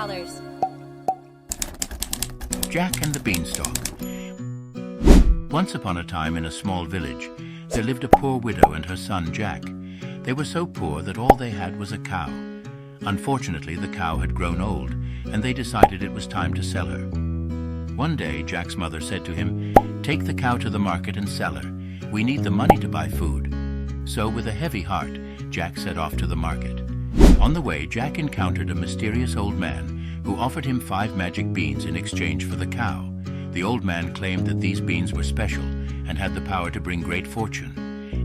$2. Jack and the Beanstalk. Once upon a time in a small village, there lived a poor widow and her son Jack. They were so poor that all they had was a cow. Unfortunately, the cow had grown old, and they decided it was time to sell her. One day, Jack's mother said to him, "Take the cow to the market and sell her. We need the money to buy food." So, with a heavy heart, Jack set off to the market. On the way, Jack encountered a mysterious old man who offered him 5 magic beans in exchange for the cow. The old man claimed that these beans were special and had the power to bring great fortune.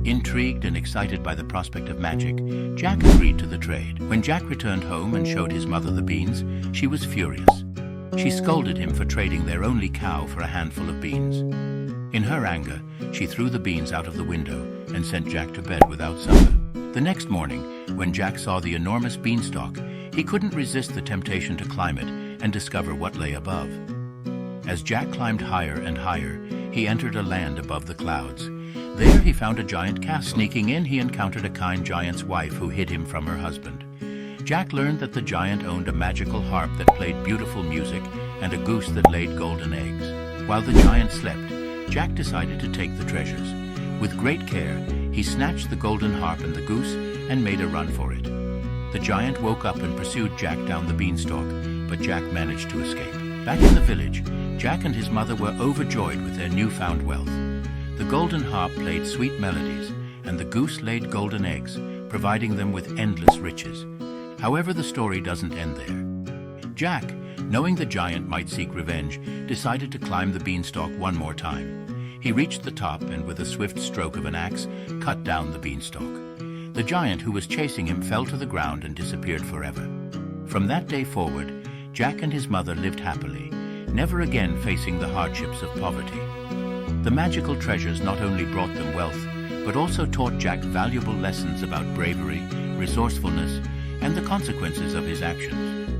Intrigued and excited by the prospect of magic, Jack agreed to the trade. When Jack returned home and showed his mother the beans, she was furious. She scolded him for trading their only cow for a handful of beans. In her anger, she threw the beans out of the window and sent Jack to bed without supper. The next morning, when Jack saw the enormous beanstalk, he couldn't resist the temptation to climb it and discover what lay above. As Jack climbed higher and higher, he entered a land above the clouds. There he found a giant castle. Sneaking in, he encountered a kind giant's wife who hid him from her husband. Jack learned that the giant owned a magical harp that played beautiful music and a goose that laid golden eggs. While the giant slept, Jack decided to take the treasures. With great care, he snatched the golden harp and the goose and made a run for it. The giant woke up and pursued Jack down the beanstalk, but Jack managed to escape. Back in the village, Jack and his mother were overjoyed with their newfound wealth. The golden harp played sweet melodies, and the goose laid golden eggs, providing them with endless riches. However, the story doesn't end there. Jack, knowing the giant might seek revenge, decided to climb the beanstalk one more time. He reached the top and, with a swift stroke of an axe, cut down the beanstalk. The giant who was chasing him fell to the ground and disappeared forever. From that day forward, Jack and his mother lived happily, never again facing the hardships of poverty. The magical treasures not only brought them wealth, but also taught Jack valuable lessons about bravery, resourcefulness, and the consequences of his actions.